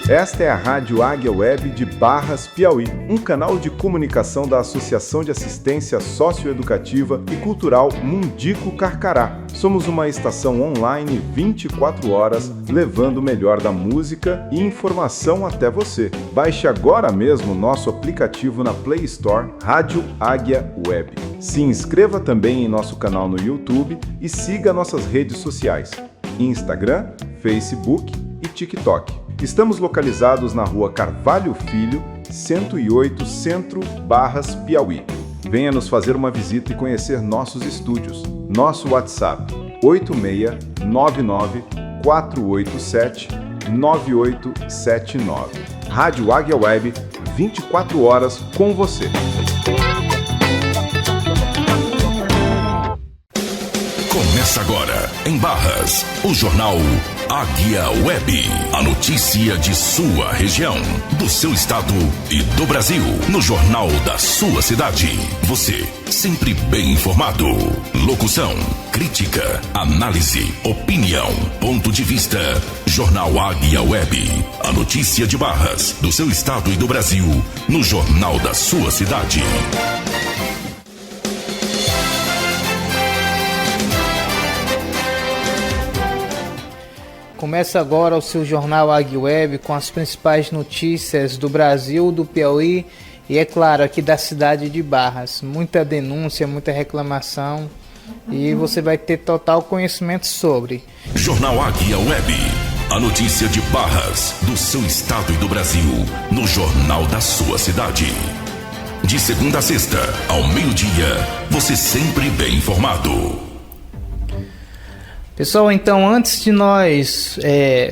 Esta é a Rádio Águia Web de Barras, Piauí, um canal de comunicação da Associação de Assistência Socioeducativa e Cultural Mundico Carcará. Somos uma estação online 24 horas, levando o melhor da música e informação até você. Baixe agora mesmo nosso aplicativo na Play Store, Rádio Águia Web. Se inscreva também em nosso canal no YouTube e siga nossas redes sociais, Instagram, Facebook e TikTok. Estamos localizados na Rua Carvalho Filho, 108, Centro, Barras, Piauí. Venha nos fazer uma visita e conhecer nossos estúdios. Nosso WhatsApp, 86-487-9879. Rádio Águia Web, 24 horas com você. Começa agora, em Barras, o jornal Águia Web. A notícia de sua região, do seu estado e do Brasil. No jornal da sua cidade. Você, sempre bem informado. Locução, crítica, análise, opinião, ponto de vista. Jornal Águia Web. A notícia de Barras, do seu estado e do Brasil. No jornal da sua cidade. Começa agora o seu jornal Águia Web com as principais notícias do Brasil, do Piauí e, é claro, aqui da cidade de Barras. Muita denúncia, muita reclamação e você vai ter total conhecimento sobre. Jornal Águia Web. A notícia de Barras, do seu estado e do Brasil, no jornal da sua cidade. De segunda a sexta, ao meio-dia, você sempre bem informado. Pessoal, então antes de nós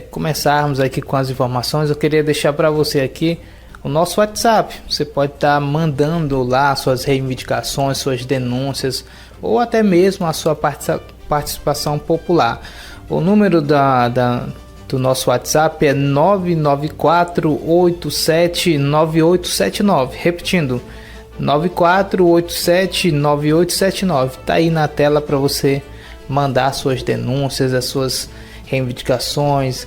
começarmos aqui com as informações, eu queria deixar para você aqui o nosso WhatsApp. Você pode estar mandando lá suas reivindicações, suas denúncias ou até mesmo a sua participação popular. O número do nosso WhatsApp é 994879879. Repetindo, 94879879. Está aí na tela para você mandar suas denúncias, as suas reivindicações,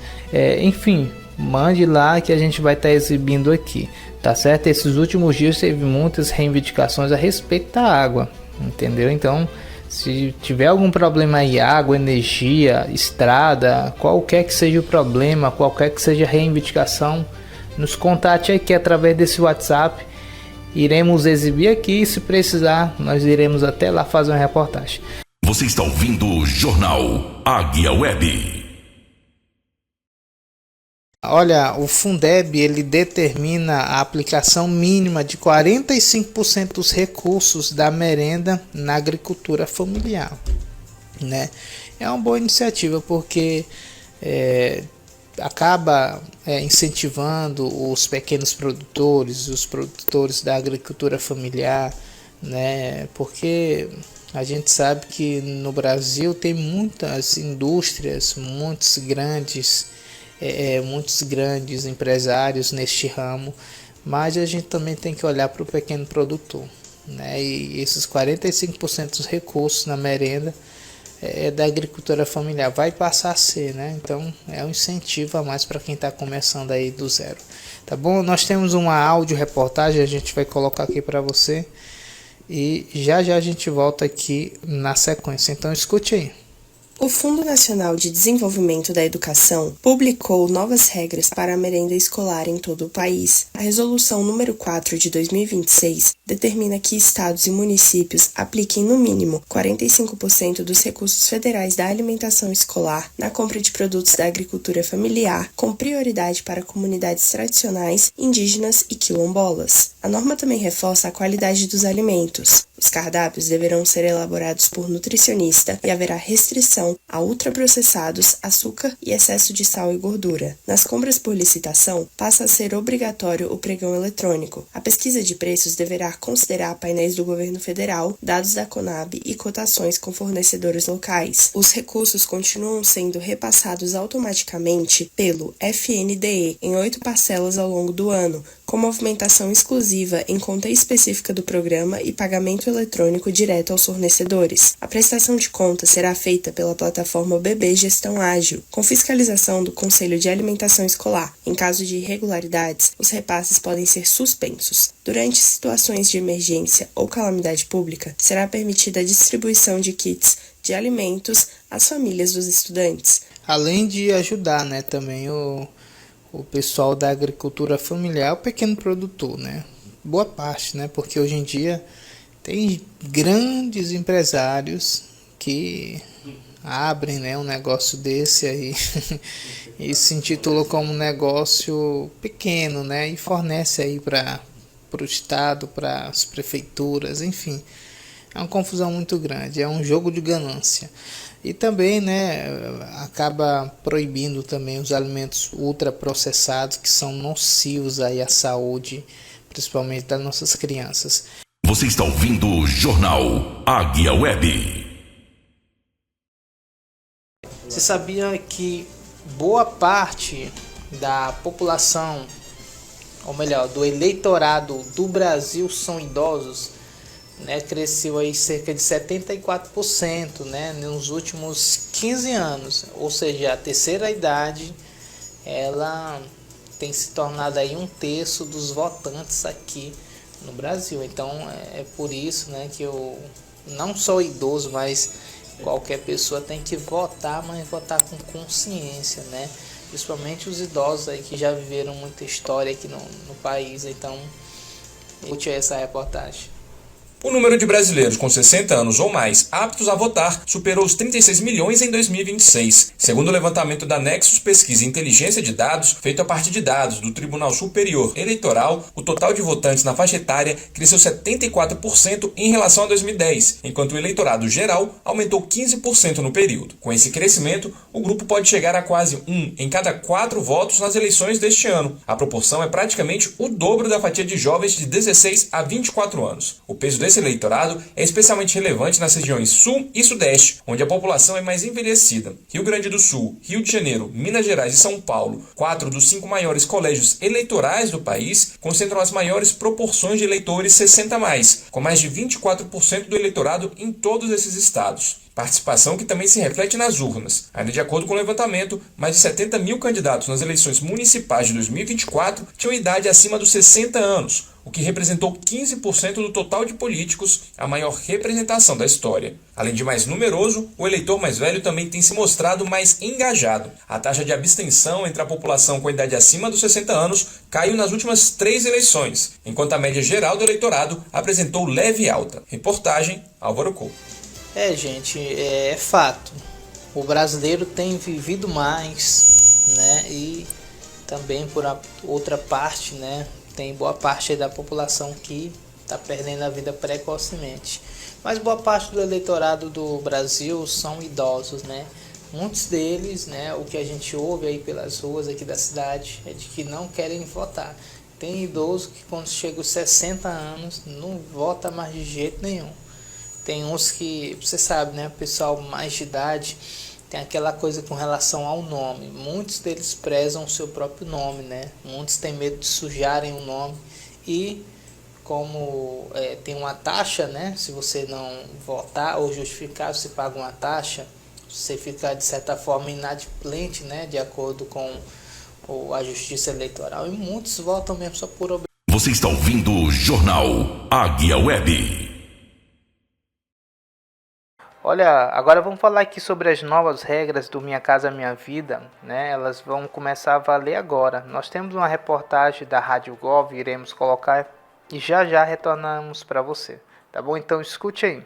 enfim, mande lá que a gente vai estar exibindo aqui, tá certo? Esses últimos dias teve muitas reivindicações a respeito da água, entendeu? Então, se tiver algum problema aí, água, energia, estrada, qualquer que seja o problema, qualquer que seja a reivindicação, nos contate aqui através desse WhatsApp, iremos exibir aqui e se precisar, nós iremos até lá fazer uma reportagem. Você está ouvindo o Jornal Águia Web. Olha, o Fundeb ele determina a aplicação mínima de 45% dos recursos da merenda na agricultura familiar, né? É uma boa iniciativa porque acaba incentivando os pequenos produtores, os produtores da agricultura familiar, né? Porque a gente sabe que no Brasil tem muitas indústrias, muitos grandes empresários neste ramo, mas a gente também tem que olhar para o pequeno produtor, né? E esses 45% dos recursos na merenda da agricultura familiar vai passar a ser, né? Então é um incentivo a mais para quem está começando aí do zero, tá bom? Nós temos uma áudio reportagem, a gente vai colocar aqui para você. E já a gente volta aqui na sequência, então escute aí. O Fundo Nacional de Desenvolvimento da Educação publicou novas regras para a merenda escolar em todo o país. A Resolução número 4 de 2026 determina que estados e municípios apliquem no mínimo 45% dos recursos federais da alimentação escolar na compra de produtos da agricultura familiar, com prioridade para comunidades tradicionais, indígenas e quilombolas. A norma também reforça a qualidade dos alimentos. Os cardápios deverão ser elaborados por nutricionista e haverá restrição a ultraprocessados, açúcar e excesso de sal e gordura. Nas compras por licitação, passa a ser obrigatório o pregão eletrônico. A pesquisa de preços deverá considerar painéis do governo federal, dados da Conab e cotações com fornecedores locais. Os recursos continuam sendo repassados automaticamente pelo FNDE em 8 parcelas ao longo do ano, com movimentação exclusiva em conta específica do programa e pagamento pagamento eletrônico direto aos fornecedores. A prestação de contas será feita pela plataforma BB Gestão Ágil, com fiscalização do Conselho de Alimentação Escolar. Em caso de irregularidades, os repasses podem ser suspensos. Durante situações de emergência ou calamidade pública, será permitida a distribuição de kits de alimentos às famílias dos estudantes. Além de ajudar, né, também o pessoal da agricultura familiar, o pequeno produtor, né? Boa parte, né? Porque hoje em dia tem grandes empresários que abrem, né, um negócio desse aí e se intitula como um negócio pequeno, né? E fornece aí para o estado, para as prefeituras, enfim. É uma confusão muito grande, é um jogo de ganância. E também, né, acaba proibindo também os alimentos ultraprocessados que são nocivos aí à saúde, principalmente das nossas crianças. Você está ouvindo o Jornal Águia Web. Você sabia que boa parte da população, ou melhor, do eleitorado do Brasil são idosos? Né, cresceu aí cerca de 74%, né, nos últimos 15 anos, ou seja, a terceira idade ela tem se tornado aí 1/3 dos votantes aqui no Brasil. Então é por isso, né, que eu não sou idoso, mas qualquer pessoa tem que votar, mas votar com consciência, né, principalmente os idosos aí que já viveram muita história aqui no país. Então curte essa reportagem. O número de brasileiros com 60 anos ou mais aptos a votar superou os 36 milhões em 2026. Segundo o levantamento da Nexus Pesquisa e Inteligência de Dados, feito a partir de dados do Tribunal Superior Eleitoral, o total de votantes na faixa etária cresceu 74% em relação a 2010, enquanto o eleitorado geral aumentou 15% no período. Com esse crescimento, o grupo pode chegar a quase 1 em cada 4 votos nas eleições deste ano. A proporção é praticamente o dobro da fatia de jovens de 16 a 24 anos. O peso desse eleitorado é especialmente relevante nas regiões Sul e Sudeste, onde a população é mais envelhecida. Rio Grande do Sul, Rio de Janeiro, Minas Gerais e São Paulo, 4 dos 5 maiores colégios eleitorais do país, concentram as maiores proporções de eleitores 60+, com mais de 24% do eleitorado em todos esses estados. Participação que também se reflete nas urnas. Ainda de acordo com o levantamento, mais de 70 mil candidatos nas eleições municipais de 2024 tinham idade acima dos 60 anos, o que representou 15% do total de políticos, a maior representação da história. Além de mais numeroso, o eleitor mais velho também tem se mostrado mais engajado. A taxa de abstenção entre a população com idade acima dos 60 anos caiu nas últimas 3 eleições, enquanto a média geral do eleitorado apresentou leve alta. Reportagem Álvaro Couto. Gente, é fato. O brasileiro tem vivido mais, né? E também por outra parte, né? Tem boa parte da população que está perdendo a vida precocemente. Mas boa parte do eleitorado do Brasil são idosos, né? Muitos deles, né? O que a gente ouve aí pelas ruas aqui da cidade é de que não querem votar. Tem idoso que quando chega aos 60 anos não vota mais de jeito nenhum. Tem uns que, você sabe, né, o pessoal mais de idade tem aquela coisa com relação ao nome. Muitos deles prezam o seu próprio nome, né? Muitos têm medo de sujarem o nome. E como tem uma taxa, né? Se você não votar ou justificar, você paga uma taxa. Você fica, de certa forma, inadimplente, né? De acordo com a Justiça Eleitoral. E muitos votam mesmo só por obrigação. Você está ouvindo o Jornal Águia Web. Olha, agora vamos falar aqui sobre as novas regras do Minha Casa Minha Vida, né? Elas vão começar a valer agora. Nós temos uma reportagem da Rádio Gov, iremos colocar e já retornamos para você. Tá bom? Então escute aí.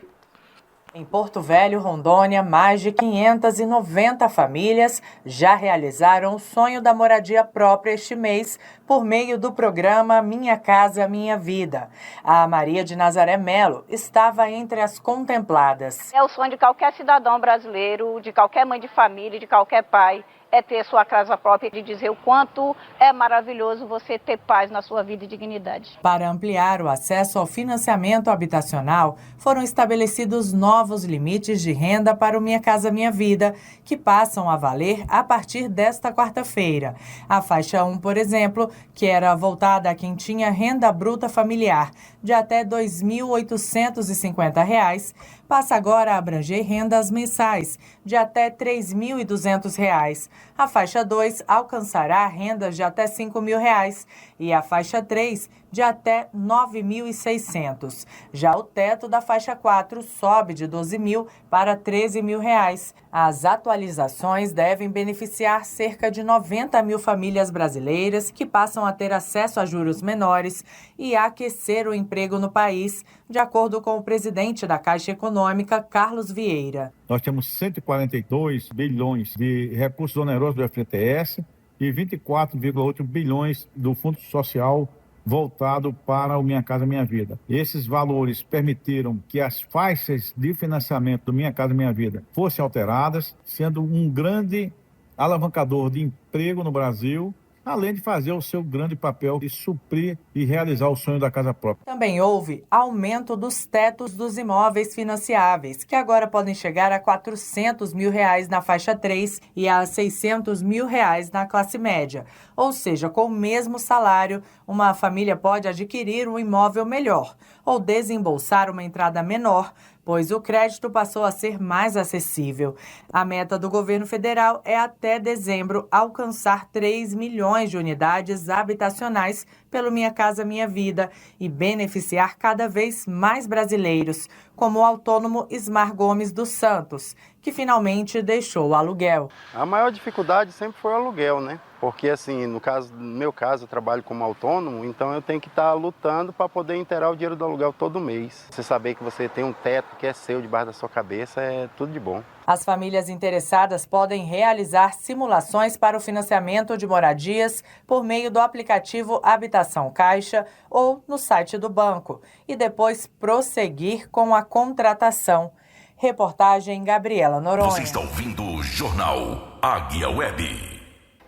Em Porto Velho, Rondônia, mais de 590 famílias já realizaram o sonho da moradia própria este mês por meio do programa Minha Casa Minha Vida. A Maria de Nazaré Melo estava entre as contempladas. É o sonho de qualquer cidadão brasileiro, de qualquer mãe de família, de qualquer pai, é ter sua casa própria, de dizer o quanto é maravilhoso você ter paz na sua vida e dignidade. Para ampliar o acesso ao financiamento habitacional, foram estabelecidos novos limites de renda para o Minha Casa Minha Vida, que passam a valer a partir desta quarta-feira. A faixa 1, por exemplo, que era voltada a quem tinha renda bruta familiar de até R$ 2.850, passa agora a abranger rendas mensais de até R$ 3.200. A faixa 2 alcançará rendas de até R$ 5.000 e a faixa 3 de até R$ 9.600. Já o teto da faixa 4 sobe de R$ 12.000 para R$ 13.000. As atualizações devem beneficiar cerca de 90 mil famílias brasileiras que passam a ter acesso a juros menores e aquecer o emprego no país, de acordo com o presidente da Caixa Econômica, Carlos Vieira. Nós temos 142 bilhões de recursos onerosos do FGTS e 24,8 bilhões do Fundo Social voltado para o Minha Casa Minha Vida. Esses valores permitiram que as faixas de financiamento do Minha Casa Minha Vida fossem alteradas, sendo um grande alavancador de emprego no Brasil, além de fazer o seu grande papel de suprir e realizar o sonho da casa própria. Também houve aumento dos tetos dos imóveis financiáveis, que agora podem chegar a R$ 400 mil na faixa 3 e a R$ 600 mil na classe média. Ou seja, com o mesmo salário, uma família pode adquirir um imóvel melhor ou desembolsar uma entrada menor, pois o crédito passou a ser mais acessível. A meta do governo federal é até dezembro alcançar 3 milhões de unidades habitacionais pelo Minha Casa Minha Vida e beneficiar cada vez mais brasileiros, como o autônomo Ismar Gomes dos Santos, que finalmente deixou o aluguel. A maior dificuldade sempre foi o aluguel, né? Porque assim, no meu caso, eu trabalho como autônomo, então eu tenho que estar lutando para poder inteirar o dinheiro do aluguel todo mês. Você saber que você tem um teto que é seu debaixo da sua cabeça é tudo de bom. As famílias interessadas podem realizar simulações para o financiamento de moradias por meio do aplicativo Habitação Caixa ou no site do banco e depois prosseguir com a contratação. Reportagem Gabriela Noronha. Você está ouvindo o Jornal Águia Web.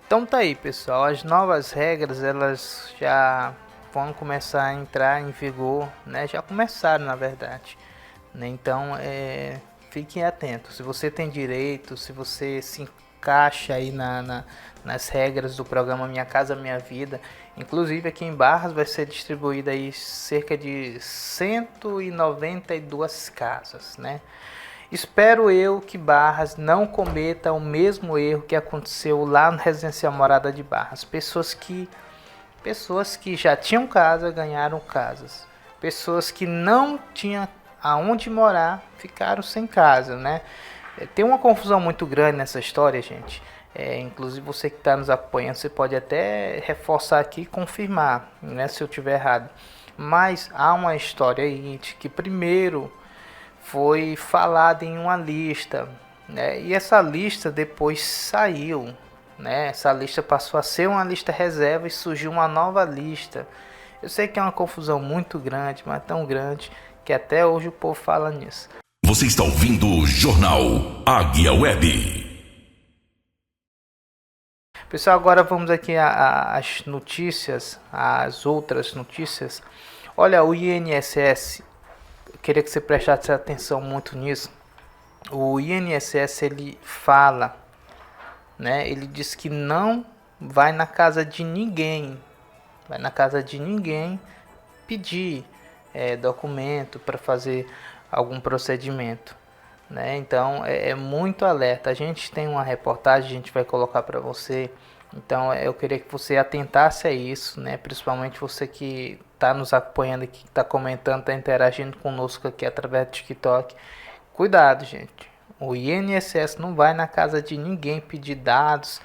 Então tá aí, pessoal, as novas regras elas já vão começar a entrar em vigor, né? Já começaram, na verdade, né? Então fiquem atentos, se você tem direito, se você se encaixa aí nas regras do programa Minha Casa Minha Vida, inclusive aqui em Barras vai ser distribuída aí cerca de 192 casas, né? Espero eu que Barras não cometa o mesmo erro que aconteceu lá no Residencial Morada de Barras. Pessoas que já tinham casa ganharam casas. Pessoas que não tinham aonde morar ficaram sem casa, né? Tem uma confusão muito grande nessa história, gente. Inclusive você que está nos acompanhando, você pode até reforçar aqui e confirmar, né, se eu estiver errado. Mas há uma história aí de que primeiro foi falada em uma lista, né? E essa lista depois saiu, né? Essa lista passou a ser uma lista reserva e surgiu uma nova lista. Eu sei que é uma confusão muito grande, mas tão grande que até hoje o povo fala nisso. Você está ouvindo o Jornal Águia Web. Pessoal, agora vamos aqui às notícias, às outras notícias. Olha, o INSS, queria que você prestasse atenção muito nisso. O INSS ele fala, né? Ele diz que não vai na casa de ninguém, pedir documento para fazer algum procedimento, né? Então é muito alerta. A gente tem uma reportagem, a gente vai colocar para você. Então eu queria que você atentasse a isso, né? Principalmente você que está nos acompanhando aqui, que está comentando, está interagindo conosco aqui através do TikTok. Cuidado, gente. O INSS não vai na casa de ninguém pedir dados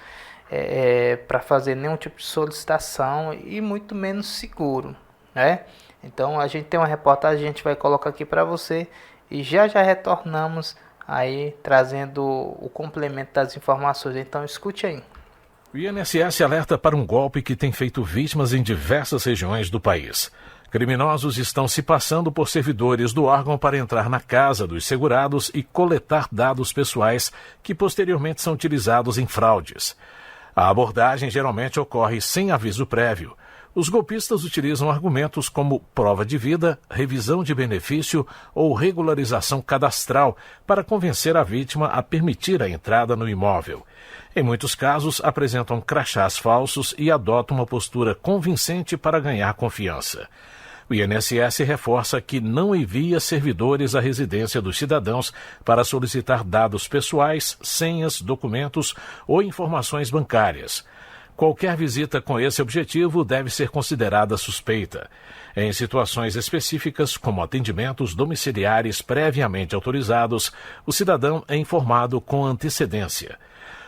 para fazer nenhum tipo de solicitação e muito menos seguro, né? Então a gente tem uma reportagem, a gente vai colocar aqui para você e já retornamos aí trazendo o complemento das informações. Então escute aí. O INSS alerta para um golpe que tem feito vítimas em diversas regiões do país. Criminosos estão se passando por servidores do órgão para entrar na casa dos segurados e coletar dados pessoais que posteriormente são utilizados em fraudes. A abordagem geralmente ocorre sem aviso prévio. Os golpistas utilizam argumentos como prova de vida, revisão de benefício ou regularização cadastral para convencer a vítima a permitir a entrada no imóvel. Em muitos casos, apresentam crachás falsos e adotam uma postura convincente para ganhar confiança. O INSS reforça que não envia servidores à residência dos cidadãos para solicitar dados pessoais, senhas, documentos ou informações bancárias. Qualquer visita com esse objetivo deve ser considerada suspeita. Em situações específicas, como atendimentos domiciliares previamente autorizados, o cidadão é informado com antecedência.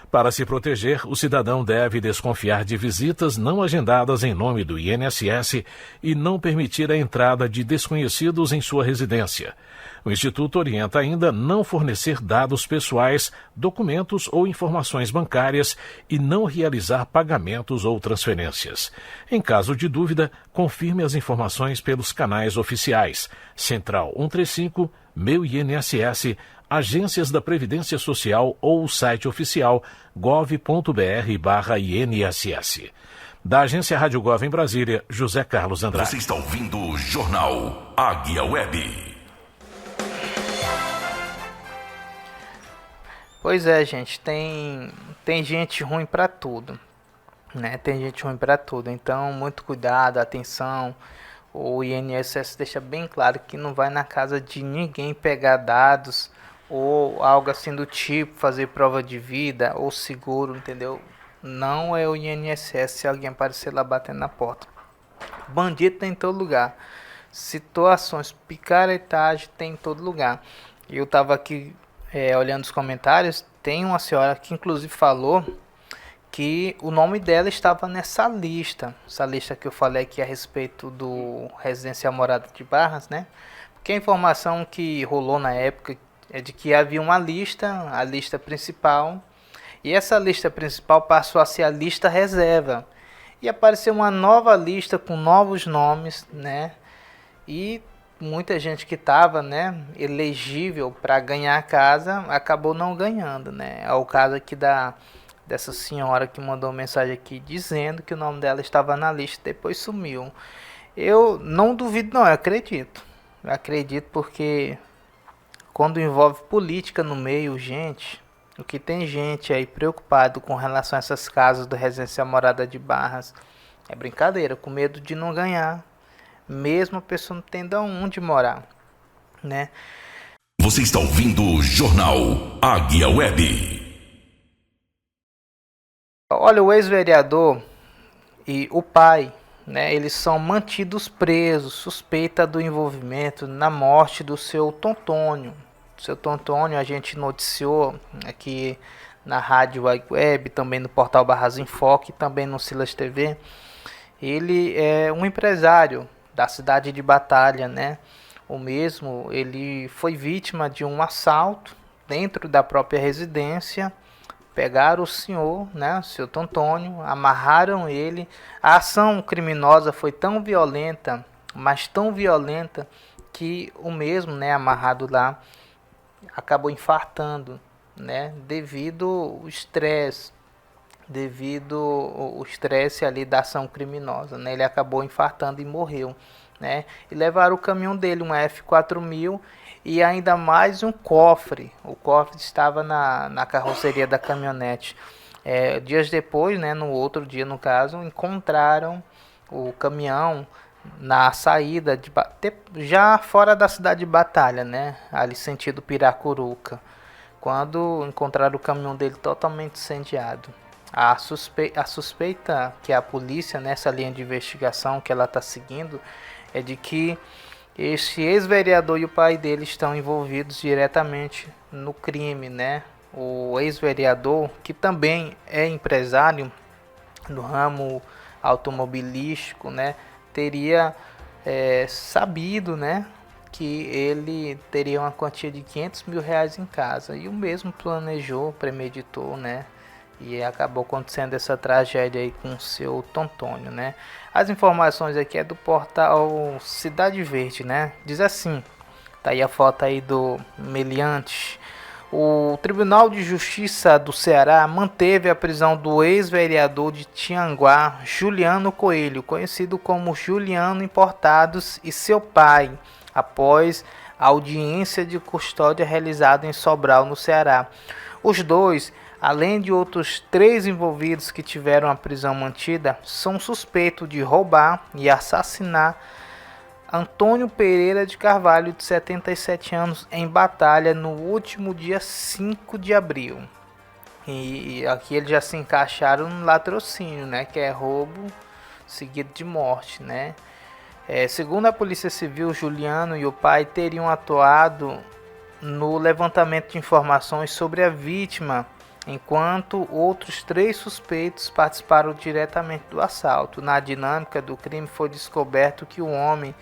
Para se proteger, o cidadão deve desconfiar de visitas não agendadas em nome do INSS e não permitir a entrada de desconhecidos em sua residência. O Instituto orienta ainda não fornecer dados pessoais, documentos ou informações bancárias e não realizar pagamentos ou transferências. Em caso de dúvida, confirme as informações pelos canais oficiais: Central 135, Meu INSS, agências da Previdência Social ou o site oficial gov.br/INSS. Da Agência Rádio Gov em Brasília, José Carlos Andrade. Você está ouvindo o Jornal Águia Web. Pois é, gente, tem gente ruim para tudo, né? Tem gente ruim para tudo, então muito cuidado, atenção. O INSS deixa bem claro que não vai na casa de ninguém pegar dados ou algo assim do tipo, fazer prova de vida ou seguro, entendeu? Não é o INSS se alguém aparecer lá batendo na porta. Bandido tem em todo lugar. Situações, picaretagem tem em todo lugar. Eu tava aqui olhando os comentários, tem uma senhora que inclusive falou que o nome dela estava nessa lista. Essa lista que eu falei aqui a respeito do Residencial Morada de Barras, né? Porque a informação que rolou na época é de que havia uma lista, a lista principal, e essa lista principal passou a ser a lista reserva. E apareceu uma nova lista com novos nomes, né? E muita gente que estava, né, elegível para ganhar a casa acabou não ganhando, né? É o caso aqui dessa senhora que mandou mensagem aqui dizendo que o nome dela estava na lista, depois sumiu. Eu não duvido não, eu acredito. Eu acredito porque quando envolve política no meio, gente, o que tem gente aí preocupado com relação a essas casas do Residencial Morada de Barras é brincadeira, com medo de não ganhar, mesmo a pessoa não tendo onde morar, né? Você está ouvindo o Jornal Águia Web. Olha, o ex-vereador e o pai, né, eles são mantidos presos, suspeita do envolvimento na morte do seu Tontônio. O seu Tontônio a gente noticiou aqui na Rádio Web, também no portal Barras em Foque, também no Silas TV. Ele é um empresário da cidade de Batalha, né? O mesmo, ele foi vítima de um assalto dentro da própria residência. Pegaram o senhor, né, o seu Tontônio, amarraram ele. A ação criminosa foi tão violenta, mas tão violenta, que o mesmo, né, amarrado lá, acabou infartando, né, devido ao estresse ali da ação criminosa, né, ele acabou infartando e morreu, né, e levaram o caminhão dele, uma F4000, e ainda mais um cofre. O cofre estava na carroceria da caminhonete. Dias depois, né, no outro dia no caso, encontraram o caminhão na saída já fora da cidade de Batalha, né, ali sentido Piracuruca, quando encontraram o caminhão dele totalmente incendiado. A suspeita que a polícia, nessa linha de investigação que ela está seguindo, é de que este ex-vereador e o pai dele estão envolvidos diretamente no crime, né? O ex-vereador, que também é empresário no ramo automobilístico, né, teria sabido, né, que ele teria uma quantia de R$500 mil em casa, e o mesmo planejou, premeditou, né, e acabou acontecendo essa tragédia aí com o seu Tontônio, né? As informações aqui é do portal Cidade Verde, né? Diz assim, tá aí a foto aí do meliante. O Tribunal de Justiça do Ceará manteve a prisão do ex-vereador de Tianguá, Juliano Coelho, conhecido como Juliano Importados, e seu pai, após a audiência de custódia realizada em Sobral, no Ceará. Os dois, além de outros 3 envolvidos que tiveram a prisão mantida, são suspeitos de roubar e assassinar Antônio Pereira de Carvalho, de 77 anos, em Batalha no último dia 5 de abril. E aqui eles já se encaixaram no latrocínio, né, que é roubo seguido de morte, né? Segundo a Polícia Civil, Juliano e o pai teriam atuado no levantamento de informações sobre a vítima, enquanto outros 3 suspeitos participaram diretamente do assalto. Na dinâmica do crime foi descoberto que o homem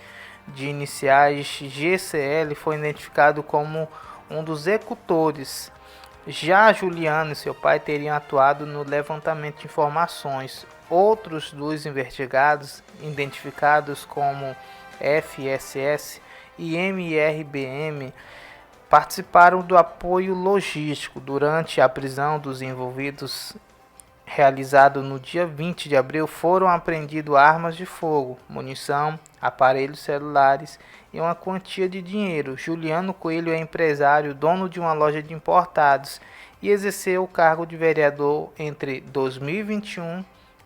de iniciais GCL foi identificado como um dos executores. Já Juliano e seu pai teriam atuado no levantamento de informações. Outros 2 investigados, identificados como FSS e MRBM, participaram do apoio logístico durante a prisão dos envolvidos. Realizado no dia 20 de abril, foram apreendidas armas de fogo, munição, aparelhos celulares e uma quantia de dinheiro. Juliano Coelho é empresário, dono de uma loja de importados e exerceu o cargo de vereador entre 2021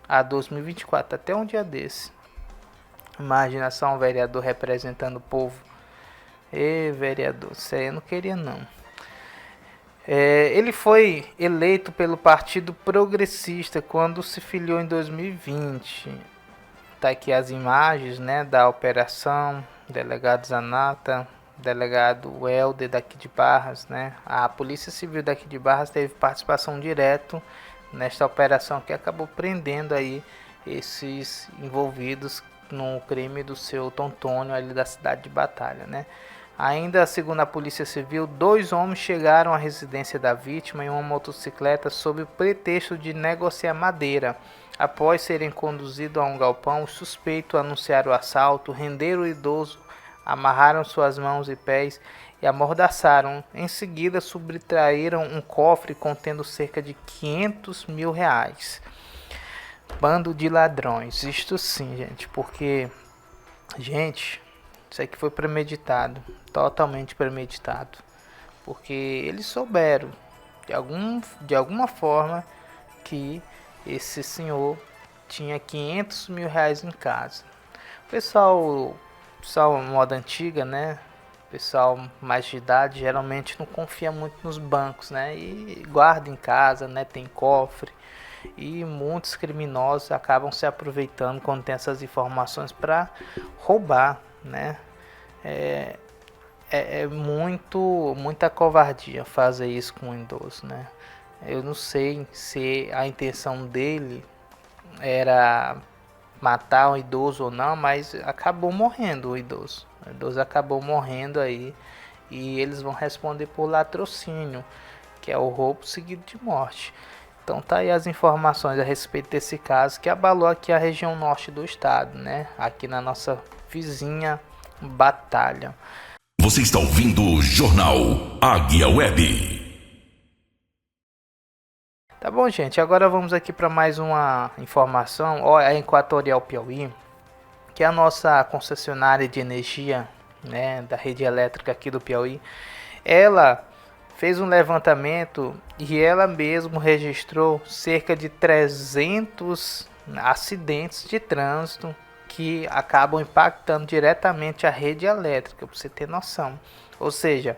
a 2024, até um dia desse. Imagina só um vereador representando o povo. Vereador, isso aí eu não queria não. Ele foi eleito pelo Partido Progressista quando se filiou em 2020. Tá aqui as imagens, né, da operação, delegado Zanata, delegado Helder daqui de Barras, né? A Polícia Civil daqui de Barras teve participação direta nesta operação que acabou prendendo aí esses envolvidos no crime do seu Tontônio ali da cidade de Batalha, né? Ainda segundo a Polícia Civil, 2 homens chegaram à residência da vítima em uma motocicleta sob o pretexto de negociar madeira. Após serem conduzidos a um galpão, os suspeitos anunciaram o assalto, renderam o idoso, amarraram suas mãos e pés e amordaçaram. Em seguida, subtraíram um cofre contendo cerca de R$500 mil. Bando de ladrões. Isto sim, gente, porque, gente, isso aqui foi premeditado, totalmente premeditado, porque eles souberam de alguma forma que esse senhor tinha R$500 mil em casa. Pessoal moda antiga, né? Pessoal mais de idade geralmente não confia muito nos bancos, né? E guarda em casa, né? Tem cofre. E muitos criminosos acabam se aproveitando quando tem essas informações para roubar, né? Muita covardia fazer isso com um idoso, né? Eu não sei se a intenção dele era matar um idoso ou não, mas acabou morrendo o idoso. O idoso acabou morrendo aí e eles vão responder por latrocínio, que é o roubo seguido de morte. Então tá aí as informações a respeito desse caso que abalou aqui a região norte do estado, né? Aqui na nossa vizinha Batalha. Você está ouvindo o Jornal Águia Web. Tá bom, gente, agora vamos aqui para mais uma informação. A Equatorial Piauí, que é a nossa concessionária de energia, né, da rede elétrica aqui do Piauí, ela fez um levantamento e ela mesma registrou cerca de 300 acidentes de trânsito que acabam impactando diretamente a rede elétrica, para você ter noção. Ou seja,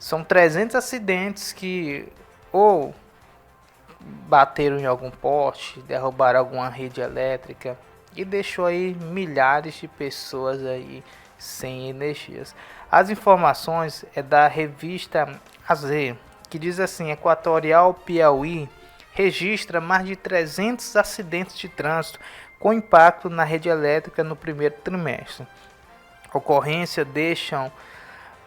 são 300 acidentes que ou bateram em algum poste, derrubaram alguma rede elétrica e deixou aí milhares de pessoas aí sem energias. As informações é da revista AZ, que diz assim: Equatorial Piauí registra mais de 300 acidentes de trânsito com impacto na rede elétrica no primeiro trimestre. Ocorrências deixam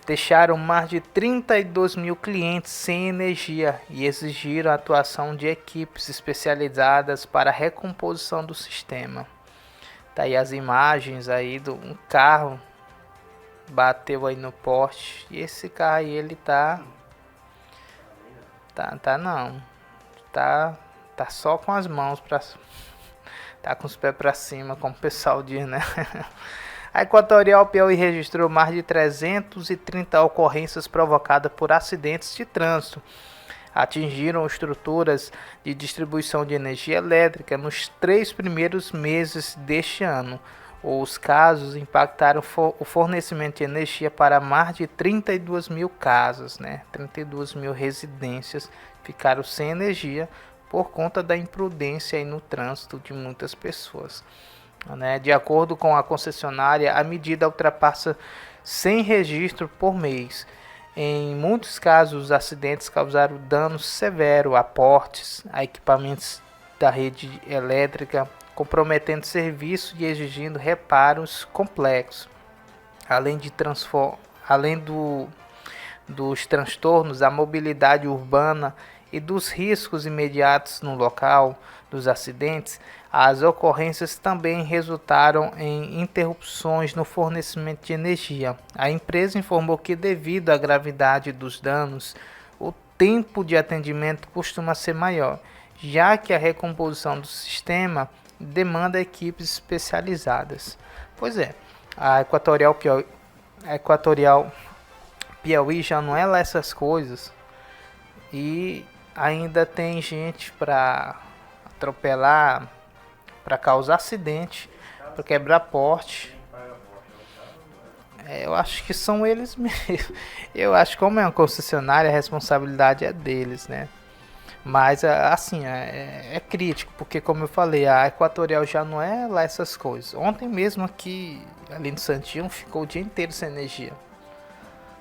deixaram mais de 32 mil clientes sem energia e exigiram a atuação de equipes especializadas para a recomposição do sistema. Tá aí as imagens aí do um carro bateu aí no poste e esse carro aí ele tá só com as mãos tá com os pés para cima, como o pessoal diz, né? A Equatorial Piauí registrou mais de 330 ocorrências provocadas por acidentes de trânsito. Atingiram estruturas de distribuição de energia elétrica nos 3 primeiros meses deste ano. Os casos impactaram o fornecimento de energia para mais de 32 mil casas, né? 32 mil residências ficaram sem energia por conta da imprudência aí no trânsito de muitas pessoas. De acordo com a concessionária, a medida ultrapassa 100 registros por mês. Em muitos casos, os acidentes causaram danos severos a postes, a equipamentos da rede elétrica, comprometendo serviço e exigindo reparos complexos. Além dos transtornos, a mobilidade urbana e dos riscos imediatos no local dos acidentes, as ocorrências também resultaram em interrupções no fornecimento de energia. A empresa informou que, devido à gravidade dos danos, o tempo de atendimento costuma ser maior, já que a recomposição do sistema demanda equipes especializadas. Pois é, a Equatorial Piauí já não é lá essas coisas e ainda tem gente para atropelar, para causar acidente, para quebrar poste. Eu acho que são eles mesmos. Eu acho que, como é uma concessionária, a responsabilidade é deles, né? Mas assim, é crítico, porque, como eu falei, a Equatorial já não é lá essas coisas. Ontem mesmo aqui, ali no Santinho, ficou o dia inteiro sem energia.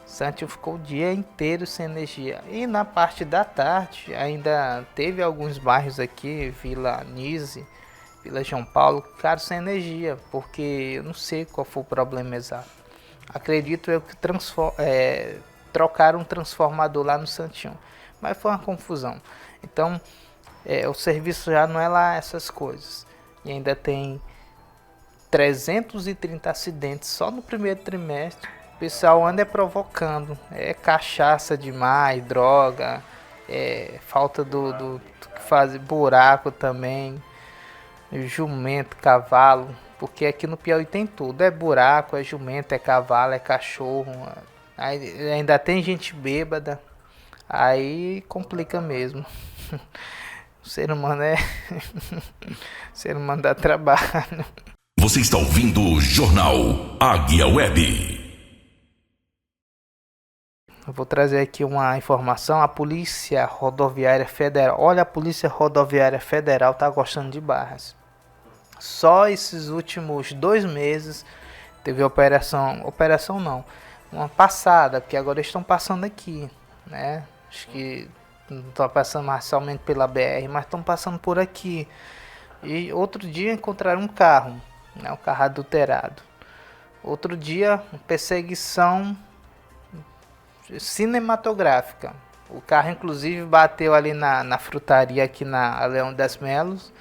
Santinho ficou o dia inteiro sem energia. E na parte da tarde, ainda teve alguns bairros aqui, Vila Nise, Vila João Paulo, que ficaram sem energia, porque eu não sei qual foi o problema exato. Acredito eu que trocaram um transformador lá no Santinho, mas foi uma confusão. Então, o serviço já não é lá essas coisas. E ainda tem 330 acidentes só no primeiro trimestre. O pessoal anda provocando. É cachaça demais, droga, falta do que fazer, buraco também, jumento, cavalo. Porque aqui no Piauí tem tudo. É buraco, é jumento, é cavalo, é cachorro. Aí, ainda tem gente bêbada. Aí complica mesmo. O ser humano o ser humano dá trabalho. Você está ouvindo o Jornal Águia Web. Eu vou trazer aqui uma informação. A Polícia Rodoviária Federal. Olha, a Polícia Rodoviária Federal tá gostando de Barras. Só esses últimos 2 meses teve operação não, uma passada, porque agora eles estão passando aqui, né? Acho que não estão passando mais somente pela BR, mas estão passando por aqui. E outro dia encontraram um carro, né? Um carro adulterado. Outro dia, perseguição cinematográfica. O carro inclusive bateu ali na frutaria aqui na Leão das Melos,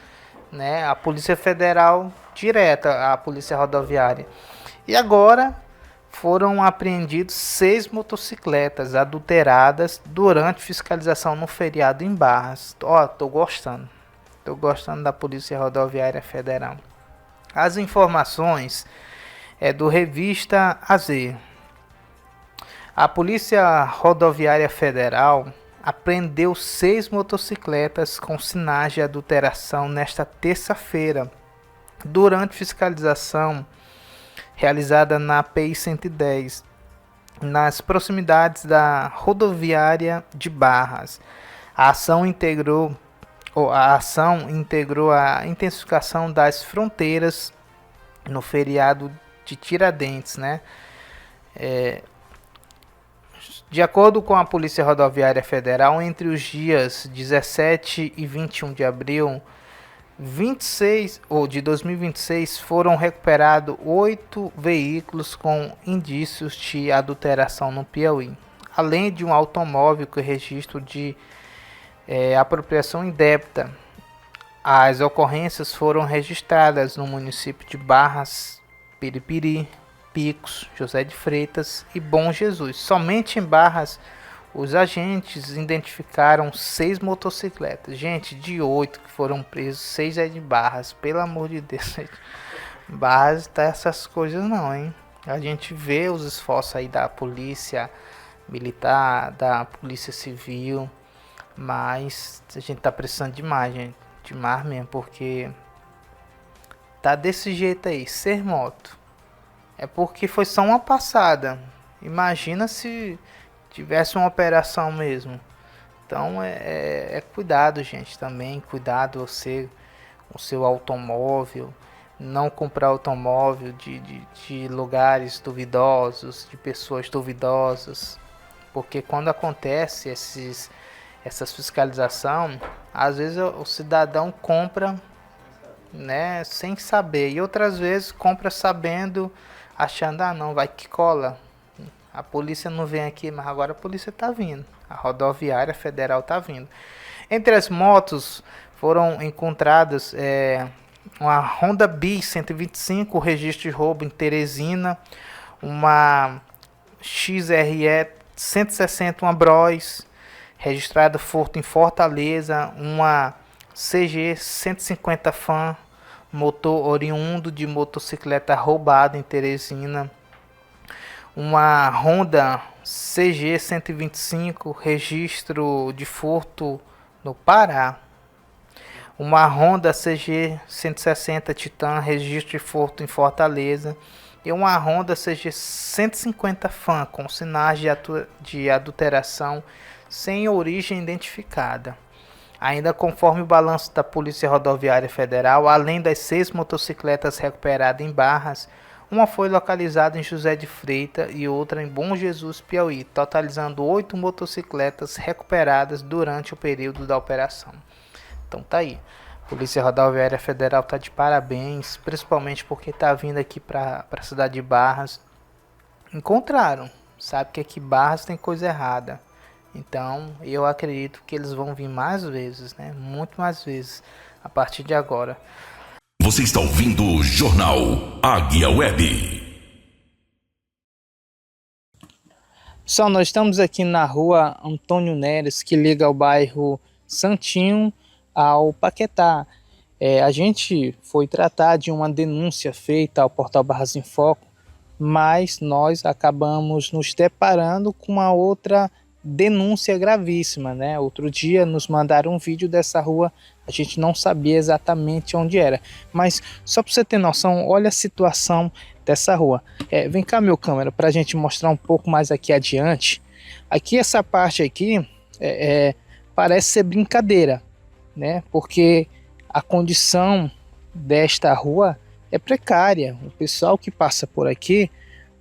né? A Polícia Federal direta, a Polícia Rodoviária. E agora foram apreendidos 6 motocicletas adulteradas durante fiscalização no feriado em Barras. Tô gostando da Polícia Rodoviária Federal. As informações é do Revista AZ. A Polícia Rodoviária Federal apreendeu 6 motocicletas com sinais de adulteração nesta terça-feira, durante fiscalização realizada na PI 110, nas proximidades da rodoviária de Barras. A ação integrou a intensificação das fronteiras no feriado de Tiradentes, né? De acordo com a Polícia Rodoviária Federal, entre os dias 17 e 21 de abril, de 2026 foram recuperados 8 veículos com indícios de adulteração no Piauí, além de um automóvel com registro de apropriação indébita. As ocorrências foram registradas no município de Barras, Piripiri, Picos, José de Freitas e Bom Jesus. Somente em Barras, os agentes identificaram 6 motocicletas. Gente, de 8 que foram presos, 6 é de Barras. Pelo amor de Deus, Barras tá essas coisas não, hein? A gente vê os esforços aí da polícia militar, da polícia civil, mas a gente tá precisando demais, gente. Demais mesmo, porque tá desse jeito aí, ser moto. É porque foi só uma passada. Imagina se tivesse uma operação mesmo. Então é cuidado, gente, também. Cuidado você com o seu automóvel. Não comprar automóvel de lugares duvidosos, de pessoas duvidosas. Porque quando acontece essas fiscalização, às vezes o cidadão compra, né, sem saber, e outras vezes compra sabendo, achando, não, vai que cola, a polícia não vem aqui, mas agora a polícia está vindo, a rodoviária federal está vindo. Entre as motos foram encontradas uma Honda Bis 125, registro de roubo em Teresina, uma XRE 160, uma Bros, registrada furto em Fortaleza, uma CG 150 Fan, motor oriundo de motocicleta roubada em Teresina, uma Honda CG 125, registro de furto no Pará, uma Honda CG 160 Titan, registro de furto em Fortaleza, e uma Honda CG 150 Fan com sinais de adulteração sem origem identificada. Ainda conforme o balanço da Polícia Rodoviária Federal, além das 6 motocicletas recuperadas em Barras, uma foi localizada em José de Freitas e outra em Bom Jesus, Piauí, totalizando 8 motocicletas recuperadas durante o período da operação. Então tá aí, a Polícia Rodoviária Federal tá de parabéns, principalmente porque tá vindo aqui para a cidade de Barras. Encontraram, sabe que aqui Barras tem coisa errada. Então, eu acredito que eles vão vir mais vezes, né? Muito mais vezes, a partir de agora. Você está ouvindo o Jornal Águia Web. Pessoal, nós estamos aqui na rua Antônio Neres, que liga o bairro Santinho ao Paquetá. A gente foi tratar de uma denúncia feita ao portal Barras em Foco, mas nós acabamos nos deparando com uma outra denúncia gravíssima, né? Outro dia nos mandaram um vídeo dessa rua, a gente não sabia exatamente onde era, mas só para você ter noção, olha a situação dessa rua. Vem cá, meu câmera, para a gente mostrar um pouco mais aqui adiante. Aqui, essa parte aqui parece ser brincadeira, né? Porque a condição desta rua é precária. O pessoal que passa por aqui,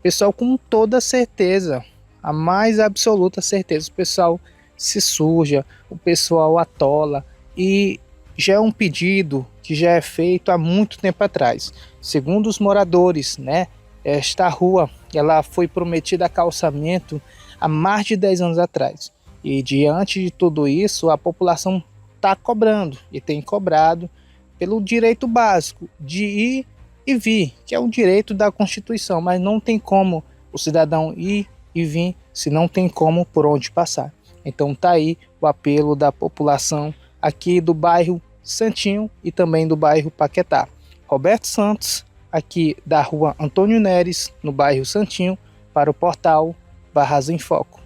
pessoal com toda certeza, a mais absoluta certeza, o pessoal se suja, o pessoal atola, e já é um pedido que já é feito há muito tempo atrás. Segundo os moradores, né, esta rua ela foi prometida a calçamento há mais de 10 anos atrás, e diante de tudo isso a população está cobrando e tem cobrado pelo direito básico de ir e vir, que é um direito da Constituição, mas não tem como o cidadão ir e vir se não tem como por onde passar. Então tá aí o apelo da população aqui do bairro Santinho e também do bairro Paquetá. Roberto Santos, aqui da rua Antônio Neres, no bairro Santinho, para o portal Barras em Foco.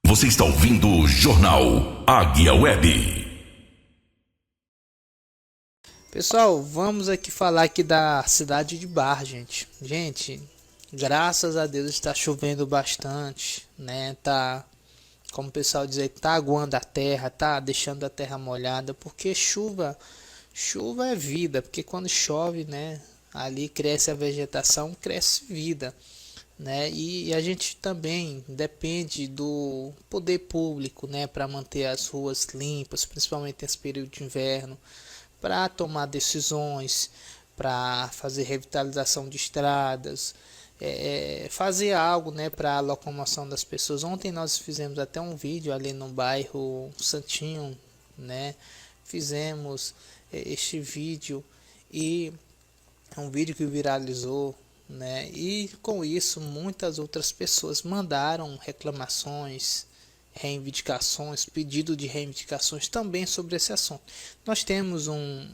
Você está ouvindo o Jornal Águia Web. Pessoal, vamos aqui falar aqui da cidade de Barras, gente. Gente, graças a Deus está chovendo bastante, né? Tá, como o pessoal diz aí, tá aguando a terra, tá deixando a terra molhada, porque chuva é vida, porque quando chove, né, ali cresce a vegetação, cresce vida. né? E a gente também depende do poder público, né, para manter as ruas limpas, principalmente nesse período de inverno, para tomar decisões, para fazer revitalização de estradas, fazer algo, né, para a locomoção das pessoas. Ontem nós fizemos até um vídeo ali no bairro Santinho, né? Fizemos este vídeo e é um vídeo que viralizou, né? E com isso muitas outras pessoas mandaram reclamações, reivindicações, pedido de reivindicações também sobre esse assunto. Nós temos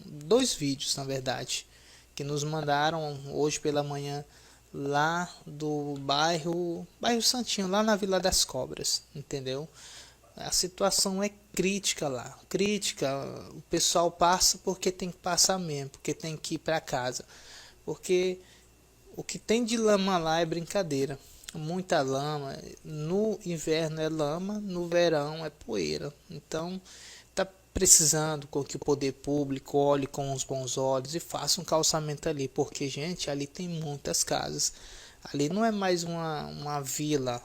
dois vídeos, na verdade, que nos mandaram hoje pela manhã lá do bairro Santinho, lá na Vila das Cobras, entendeu? A situação é crítica lá, crítica. O pessoal passa porque tem que passar mesmo, porque tem que ir para casa, porque o que tem de lama lá é brincadeira, muita lama. No inverno é lama, no verão é poeira. Então tá precisando com que o poder público olhe com os bons olhos e faça um calçamento ali, porque, gente, ali tem muitas casas. Ali não é mais uma vila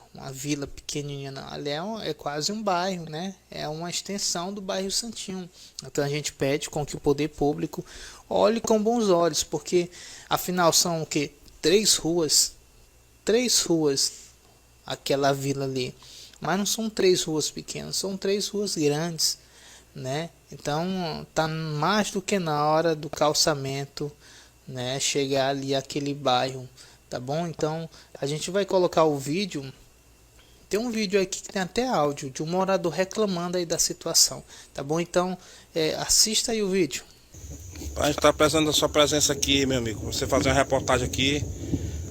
pequenininha, não. Ali é quase um bairro, né? É uma extensão do bairro Santinho. Então a gente pede com que o poder público olhe com bons olhos, porque afinal são o quê? Três ruas, aquela vila ali. Mas não são 3 ruas pequenas, são 3 ruas grandes, né? Então tá mais do que na hora do calçamento, né? Chegar ali aquele bairro. Tá bom? Então a gente vai colocar o vídeo. Tem um vídeo aqui que tem até áudio de um morador reclamando aí da situação. Tá bom? Então assista aí o vídeo. A gente tá precisando da sua presença aqui, meu amigo. Você fazer uma reportagem aqui.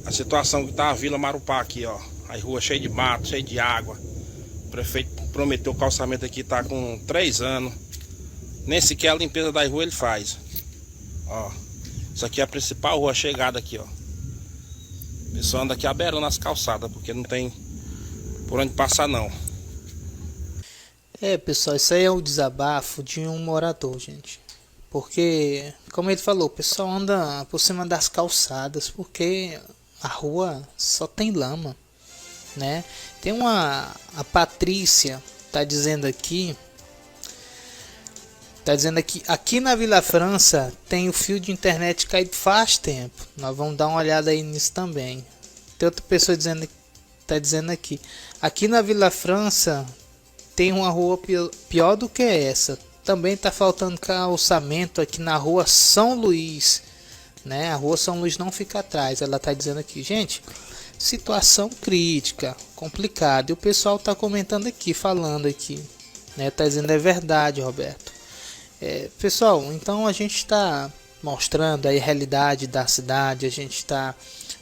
A situação que tá a Vila Marupá aqui, ó. As ruas cheias de mato, cheias de água. O prefeito prometeu o calçamento aqui, tá com 3 anos. Nem sequer a limpeza das ruas ele faz. Ó. Isso aqui é a principal rua chegada aqui, ó. O pessoal anda aqui aberrando as calçadas, porque não tem por onde passar, não. Pessoal, isso aí é o desabafo de um morador, gente. Porque, como ele falou, o pessoal anda por cima das calçadas, porque a rua só tem lama, né? Tem a Patrícia tá dizendo aqui, aqui na Vila França tem o fio de internet caído faz tempo. Nós vamos dar uma olhada aí nisso também. Tem outra pessoa tá dizendo aqui na Vila França tem uma rua pior do que essa. Também tá faltando calçamento aqui na rua São Luís, né? A rua São Luís não fica atrás. Ela tá dizendo aqui, gente, situação crítica, complicada. E o pessoal tá comentando aqui, falando aqui, né? Tá dizendo é verdade, Roberto. Pessoal, então a gente está mostrando aí a realidade da cidade, a gente está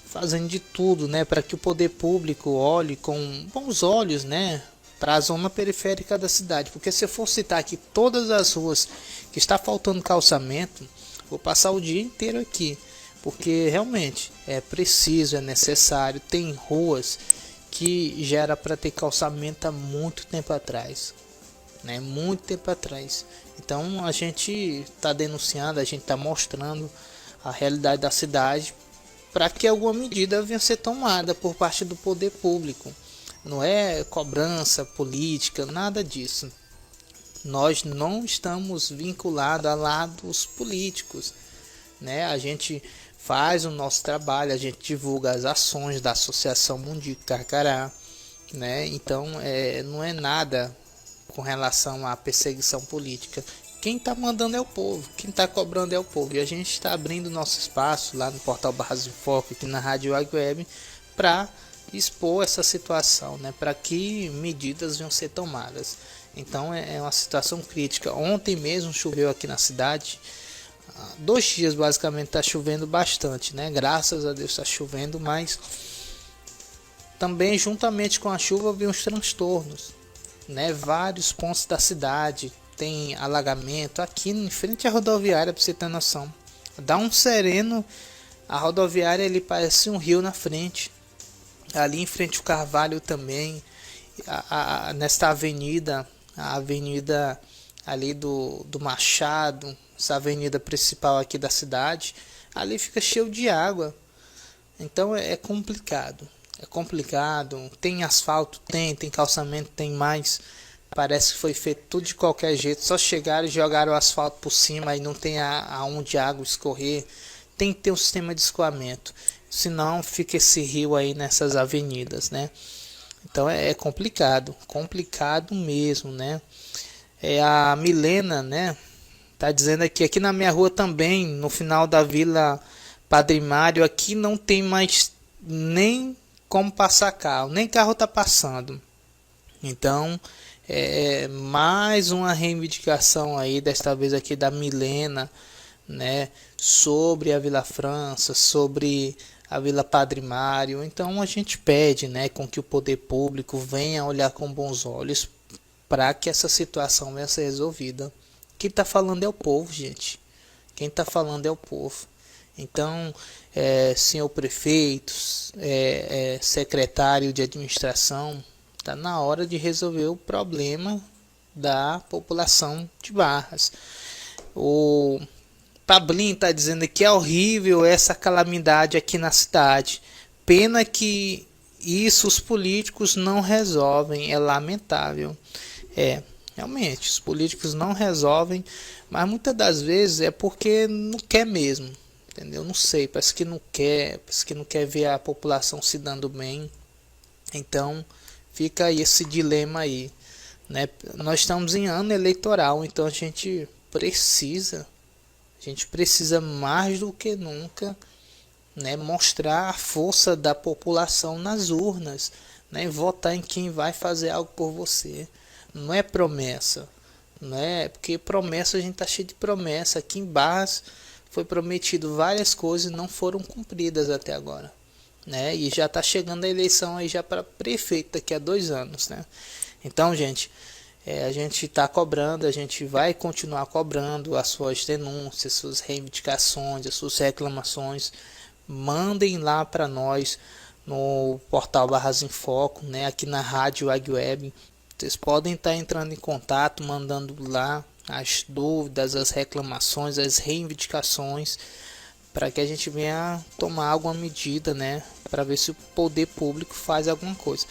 fazendo de tudo, né, para que o poder público olhe com bons olhos, né, para a zona periférica da cidade. Porque se eu for citar aqui todas as ruas que está faltando calçamento, vou passar o dia inteiro aqui, porque realmente é preciso, é necessário. Tem ruas que já era para ter calçamento há muito tempo atrás, né, muito tempo atrás. Então a gente está denunciando, a gente está mostrando a realidade da cidade para que alguma medida venha a ser tomada por parte do poder público. Não é cobrança política, nada disso. Nós não estamos vinculados a lados políticos, né? A gente faz o nosso trabalho, a gente divulga as ações da Associação Mundico Carcará, né? Então não é nada com relação à perseguição política. Quem está mandando é o povo, quem está cobrando é o povo. E a gente está abrindo nosso espaço lá no portal Barras em Foco, aqui na Rádio Águia Web, para expor essa situação, né? Para que medidas venham ser tomadas. Então é uma situação crítica. Ontem mesmo choveu aqui na cidade. 2 dias basicamente está chovendo bastante, né? Graças a Deus está chovendo, mas também juntamente com a chuva vem os transtornos, né? Vários pontos da cidade tem alagamento. Aqui em frente à rodoviária, para você ter noção, dá um sereno, a rodoviária ele parece um rio na frente. Ali em frente ao Carvalho também, nesta avenida, a avenida ali do Machado, essa avenida principal aqui da cidade, ali fica cheio de água. Então é complicado. é complicado. Tem asfalto, tem calçamento, tem mais. Parece que foi feito tudo de qualquer jeito. Só chegaram e jogaram o asfalto por cima e não tem aonde a água escorrer. Tem que ter um sistema de escoamento. Senão fica esse rio aí nessas avenidas, né? Então é complicado. Complicado mesmo, né? A Milena, né? Tá dizendo aqui na minha rua também, no final da Vila Padre Mário, aqui não tem mais nem como passar carro. Nem carro tá passando. Então... mais uma reivindicação aí, desta vez aqui da Milena, né, sobre a Vila França, sobre a Vila Padre Mário. Então a gente pede, né, com que o poder público venha olhar com bons olhos para que essa situação venha a ser resolvida. Quem está falando é o povo, gente. Quem está falando é o povo. Então, senhor prefeito, secretário de administração, está na hora de resolver o problema da população de Barras. O Pablinho está dizendo que é horrível essa calamidade aqui na cidade. Pena que isso os políticos não resolvem. É lamentável. Realmente, os políticos não resolvem. Mas muitas das vezes é porque não quer mesmo. Entendeu? Não sei, parece que não quer ver a população se dando bem. Então... fica aí esse dilema aí, né? Nós estamos em ano eleitoral, então a gente precisa mais do que nunca, né, mostrar a força da população nas urnas, né, votar em quem vai fazer algo por você. Não é promessa, não é, porque promessa, a gente tá cheio de promessa. Aqui em Barras foi prometido várias coisas e não foram cumpridas até agora. Né? E já está chegando a eleição aí já para prefeito daqui a 2 anos, né? Então, gente, a gente está cobrando, a gente vai continuar cobrando as suas denúncias, suas reivindicações, as suas reclamações. Mandem lá para nós no portal Barras em Foco, né? Aqui na Rádio Águia Web. Vocês podem estar entrando em contato, mandando lá as dúvidas, as reclamações, as reivindicações, para que a gente venha tomar alguma medida, né, para ver se o poder público faz alguma coisa.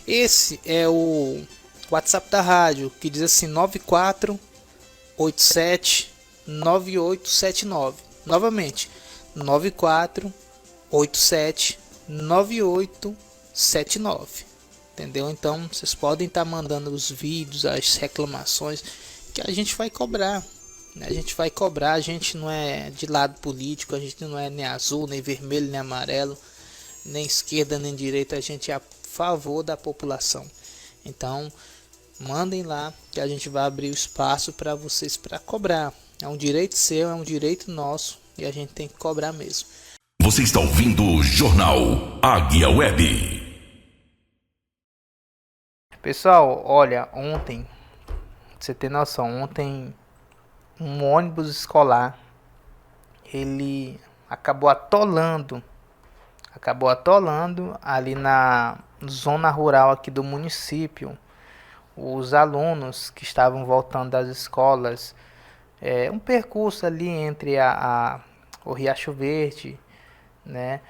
Esse é o WhatsApp da rádio, que diz assim: 94879879. Novamente, 94879879. Entendeu? Então, vocês podem estar mandando os vídeos, as reclamações, que a gente vai cobrar. A gente vai cobrar, a gente não é de lado político, a gente não é nem azul, nem vermelho, nem amarelo, nem esquerda, nem direita, a gente é a favor da população. Então, mandem lá que a gente vai abrir o espaço para vocês para cobrar. É um direito seu, é um direito nosso e a gente tem que cobrar mesmo. Você está ouvindo o Jornal Águia Web. Pessoal, olha, ontem, pra você ter noção, ontem um ônibus escolar, ele acabou atolando ali na zona rural aqui do município. Os alunos que estavam voltando das escolas, um percurso ali entre o Riacho Verde, né?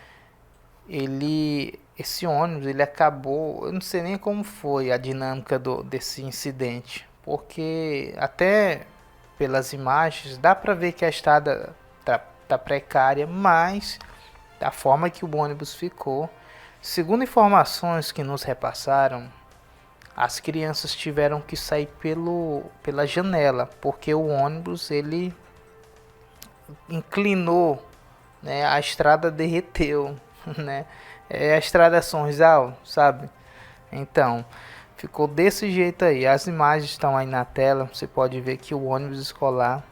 Esse ônibus, ele acabou, eu não sei nem como foi a dinâmica desse incidente, porque até pelas imagens dá para ver que a estrada tá precária, mas da forma que o ônibus ficou, segundo informações que nos repassaram, as crianças tiveram que sair pela janela, porque o ônibus ele inclinou, né? A estrada derreteu, né? É a estrada Sonzal, sabe? Então, ficou desse jeito aí. As imagens estão aí na tela. Você pode ver que o ônibus escolar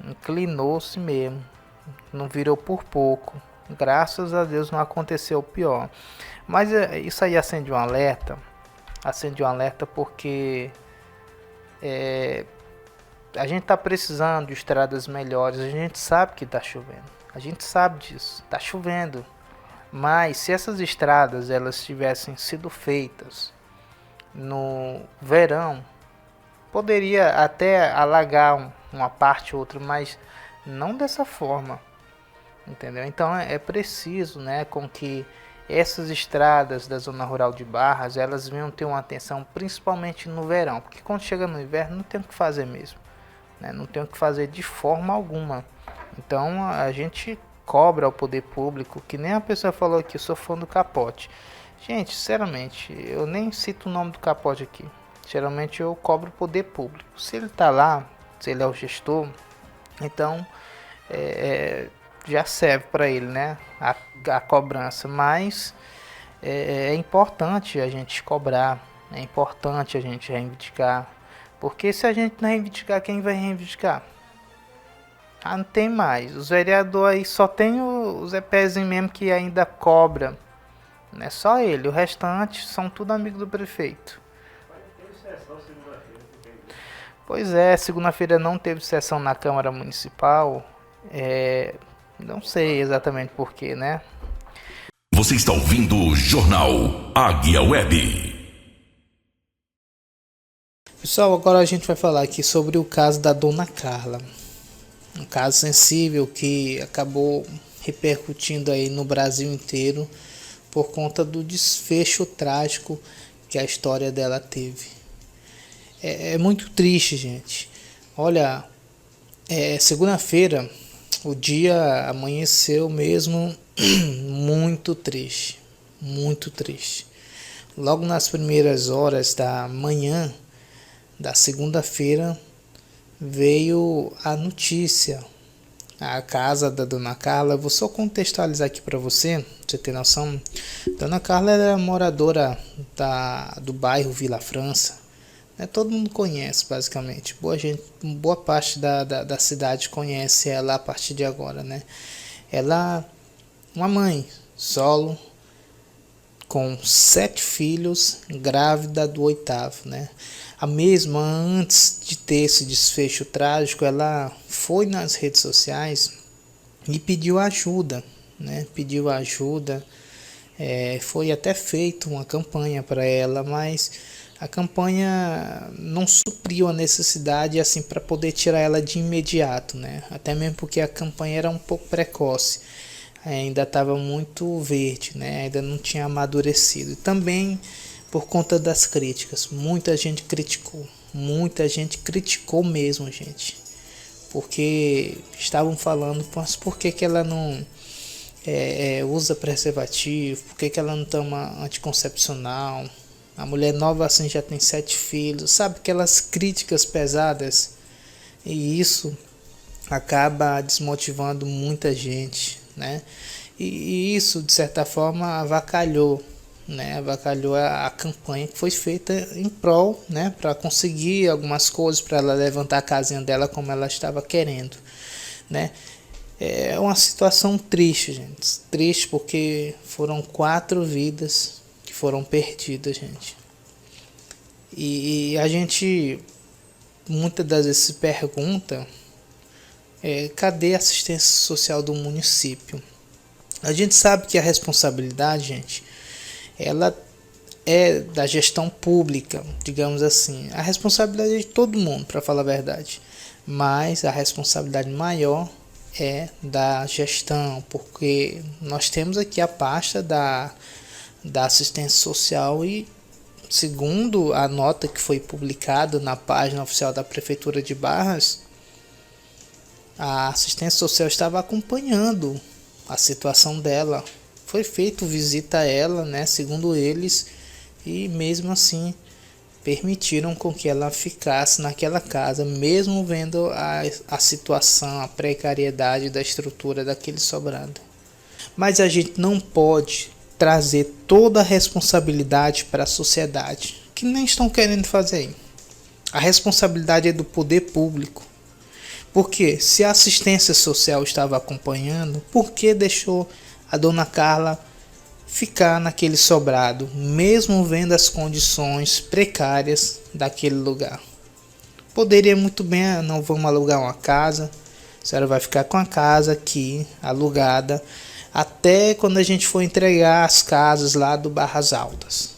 inclinou-se mesmo. Não virou por pouco. Graças a Deus não aconteceu o pior. Mas isso aí acende um alerta. Acende um alerta porque a gente está precisando de estradas melhores. A gente sabe que está chovendo. A gente sabe disso. Está chovendo. Mas se essas estradas elas tivessem sido feitas no verão, poderia até alagar uma parte ou outra, mas não dessa forma, entendeu? Então é preciso, né, com que essas estradas da zona rural de Barras, elas venham ter uma atenção principalmente no verão, porque quando chega no inverno não tem o que fazer mesmo, né? Não tem o que fazer de forma alguma. Então a gente cobra ao poder público, que nem a pessoa falou aqui, eu sou fã do Capote. Gente, sinceramente, eu nem cito o nome do Capote aqui. Geralmente eu cobro o poder público. Se ele está lá, se ele é o gestor, então já serve para ele, né, a cobrança. Mas é importante a gente cobrar, é importante a gente reivindicar, porque se a gente não reivindicar, quem vai reivindicar? Não tem mais. Os vereadores aí só tem o Zé Pezinho mesmo que ainda cobra, não é só ele, o restante são tudo amigos do prefeito. Pois é, segunda-feira não teve sessão na Câmara Municipal, não sei exatamente porquê, né? Você está ouvindo o Jornal Águia Web. Pessoal, agora a gente vai falar aqui sobre o caso da Dona Carla. Um caso sensível que acabou repercutindo aí no Brasil inteiro por conta do desfecho trágico que a história dela teve. É muito triste, gente. Olha, segunda-feira, o dia amanheceu mesmo muito triste, muito triste. Logo nas primeiras horas da manhã da segunda-feira veio a notícia. A casa da Dona Carla, vou só contextualizar aqui para você ter noção. Dona Carla era moradora do bairro Vila França. Todo mundo conhece, basicamente. Boa parte da cidade conhece ela a partir de agora, né? Ela, uma mãe solo, com 7 filhos, grávida do 8º, né? A mesma, antes de ter esse desfecho trágico, ela foi nas redes sociais e pediu ajuda, né? Pediu ajuda, foi até feita uma campanha para ela, mas a campanha não supriu a necessidade assim para poder tirar ela de imediato, né? Até mesmo porque a campanha era um pouco precoce, ainda estava muito verde, né? Ainda não tinha amadurecido. E também por conta das críticas, muita gente criticou mesmo, gente, porque estavam falando, mas por que ela não usa preservativo, por que ela não toma anticoncepcional? A mulher nova assim já tem 7 filhos, sabe? Aquelas críticas pesadas. E isso acaba desmotivando muita gente, né? E isso, de certa forma, avacalhou, né? Avacalhou a campanha que foi feita em prol, né? Para conseguir algumas coisas, para ela levantar a casinha dela como ela estava querendo, né? É uma situação triste, gente. Triste porque foram 4 vidas que foram perdidas, gente. E a gente muitas das vezes se pergunta, cadê a assistência social do município? A gente sabe que a responsabilidade, gente, ela é da gestão pública, digamos assim. A responsabilidade é de todo mundo, para falar a verdade. Mas a responsabilidade maior é da gestão, porque nós temos aqui a pasta da assistência social e, segundo a nota que foi publicada na página oficial da Prefeitura de Barras, a assistência social estava acompanhando a situação dela. Foi feita visita a ela, né, segundo eles, e mesmo assim permitiram com que ela ficasse naquela casa, mesmo vendo a situação, a precariedade da estrutura daquele sobrado. Mas a gente não pode trazer toda a responsabilidade para a sociedade, que nem estão querendo fazer aí. A responsabilidade é do poder público. Porque se a assistência social estava acompanhando, por que deixou a Dona Carla ficar naquele sobrado, mesmo vendo as condições precárias daquele lugar? Poderia muito bem, não vamos alugar uma casa, a senhora vai ficar com a casa aqui, alugada, até quando a gente for entregar as casas lá do Barras Altas.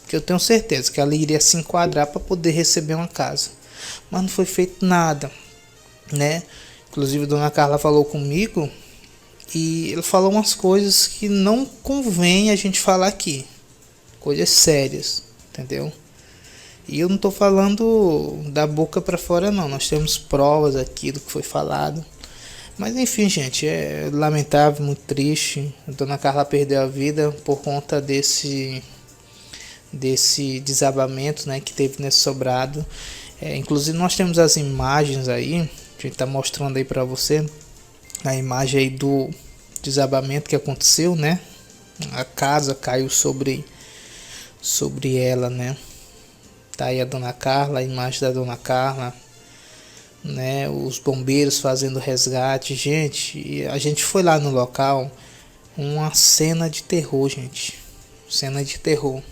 Que eu tenho certeza que ela iria se enquadrar para poder receber uma casa. Mas não foi feito nada, né? Inclusive a Dona Carla falou comigo e ele falou umas coisas que não convém a gente falar aqui, coisas sérias, entendeu? E eu não tô falando da boca para fora não, nós temos provas aqui do que foi falado. Mas enfim, gente, é lamentável, muito triste. A dona Carla perdeu a vida por conta desse desabamento, né, que teve nesse sobrado. Inclusive nós temos as imagens aí, a gente tá mostrando aí para você a imagem aí do desabamento que aconteceu, né? A casa caiu sobre ela, né? Tá aí a dona Carla, a imagem da dona Carla, né? Os bombeiros fazendo resgate, gente. A gente foi lá no local, uma cena de terror, gente. Cena de terror.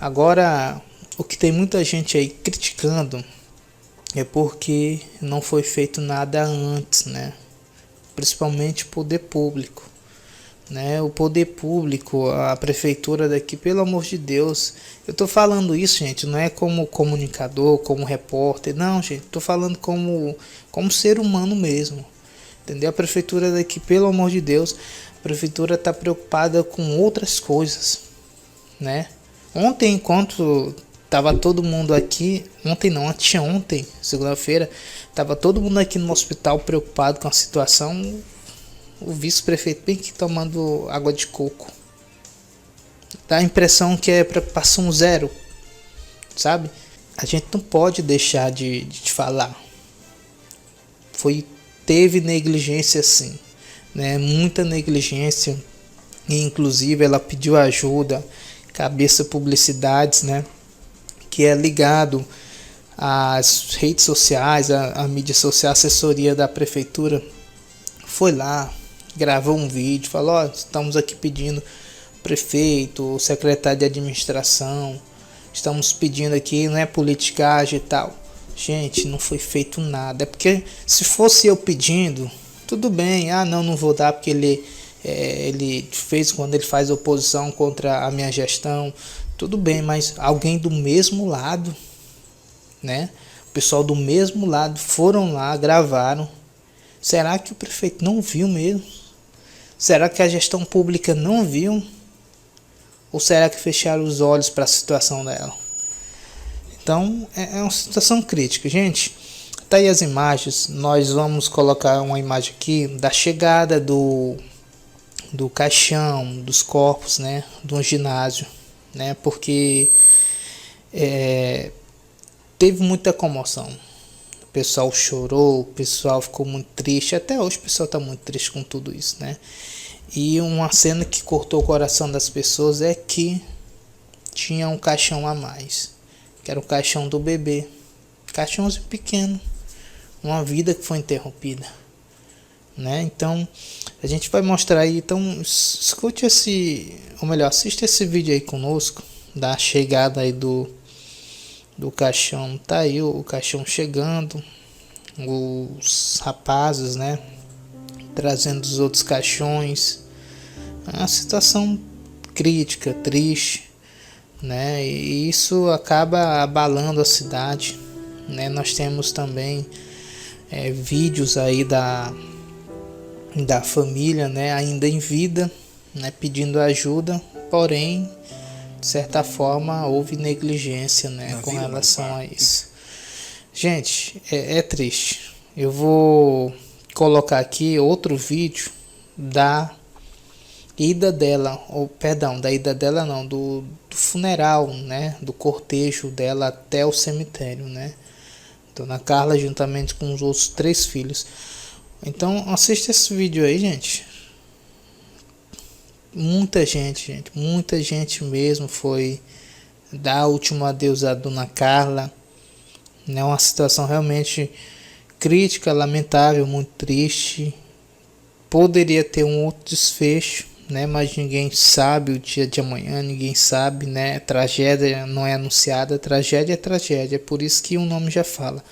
Agora, o que tem muita gente aí criticando é porque não foi feito nada antes, né? Principalmente o poder público, né? O poder público, a prefeitura daqui, pelo amor de Deus. Eu tô falando isso, gente, não é como comunicador, como repórter, não, gente. Tô falando como ser humano mesmo, entendeu? A prefeitura daqui, pelo amor de Deus, a prefeitura tá preocupada com outras coisas, né? Ontem, enquanto tava todo mundo aqui, anteontem, segunda-feira, tava todo mundo aqui no hospital preocupado com a situação. O vice-prefeito bem que tomando água de coco. Dá a impressão que é preocupação zero, sabe? A gente não pode deixar de falar. Teve negligência sim, né? Muita negligência. E inclusive ela pediu ajuda, Cabeça Publicidades, né? Que é ligado às redes sociais, à mídia social, a assessoria da prefeitura. Foi lá, gravou um vídeo, falou: ó, estamos aqui pedindo prefeito, secretário de administração, estamos pedindo aqui, não é politicagem e tal. Gente, não foi feito nada. É porque se fosse eu pedindo, tudo bem, não vou dar porque ele fez quando ele faz oposição contra a minha gestão, tudo bem, mas alguém do mesmo lado, né? O pessoal do mesmo lado foram lá, gravaram. Será que o prefeito não viu mesmo? Será que a gestão pública não viu? Ou será que fecharam os olhos para a situação dela? Então é uma situação crítica, gente. Tá aí as imagens. Nós vamos colocar uma imagem aqui da chegada do caixão, dos corpos, né, do ginásio, né? Porque teve muita comoção. O pessoal chorou, o pessoal ficou muito triste. Até hoje o pessoal está muito triste com tudo isso, né? E uma cena que cortou o coração das pessoas é que tinha um caixão a mais, que era o caixão do bebê, caixãozinho pequeno, uma vida que foi interrompida, né? Então a gente vai mostrar aí. Então escute assista esse vídeo aí conosco, da chegada aí do caixão. Tá aí o caixão chegando, os rapazes, né, trazendo os outros caixões. É uma situação crítica, triste, né? E isso acaba abalando a cidade, né? Nós temos também vídeos aí da família, né, ainda em vida, né, pedindo ajuda, porém de certa forma houve negligência, né, com relação a isso. Gente, é triste. Eu vou colocar aqui outro vídeo da ida dela, da ida dela não, do funeral, né, do cortejo dela até o cemitério, né, Dona Carla juntamente com os outros 3 filhos. Então assista esse vídeo aí, gente. Muita gente mesmo foi dar o último adeus à Dona Carla, né? Uma situação realmente crítica, lamentável, muito triste. Poderia ter um outro desfecho, né? Mas ninguém sabe o dia de amanhã, ninguém sabe, né? Tragédia não é anunciada, tragédia é tragédia, é por isso que o nome já fala.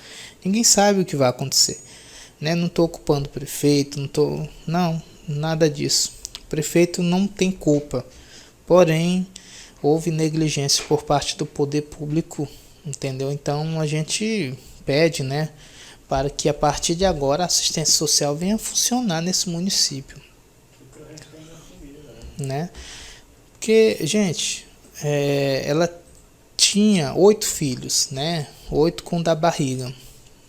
Ninguém sabe o que vai acontecer, né? Não estou ocupando o prefeito, não, nada disso. O prefeito não tem culpa, porém houve negligência por parte do poder público, entendeu? Então a gente pede, né, para que a partir de agora a assistência social venha a funcionar nesse município, né? Porque, gente, ela tinha 8 filhos, né? 8 com o da barriga,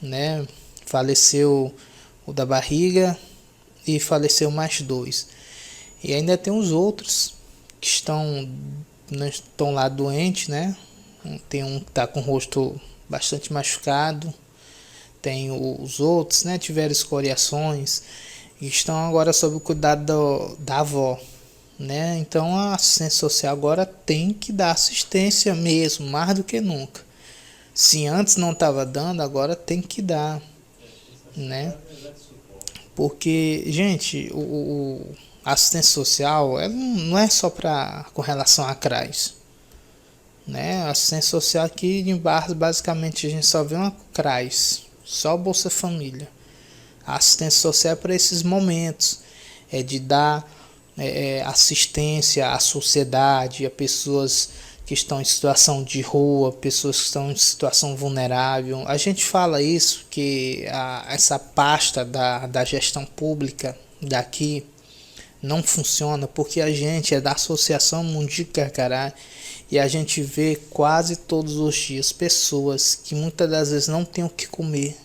né? Faleceu o da barriga e faleceu mais 2. E ainda tem os outros que não estão lá doentes, né? Tem um que está com o rosto bastante machucado. Tem os outros, né? Tiveram escoriações e estão agora sob o cuidado da avó, né? Então a assistência social agora tem que dar assistência mesmo, mais do que nunca. Se antes não estava dando, agora tem que dar, né? Porque, gente, a assistência social ela não é só com relação à CRAS, né? A assistência social aqui em Barras, basicamente a gente só vê uma CRAS, só Bolsa Família. A assistência social é para esses momentos, é de dar assistência à sociedade, a pessoas que estão em situação de rua, pessoas que estão em situação vulnerável. A gente fala isso, que essa pasta da gestão pública daqui não funciona, porque a gente é da Associação Mundico Carcará e a gente vê quase todos os dias pessoas que muitas das vezes não têm o que comer.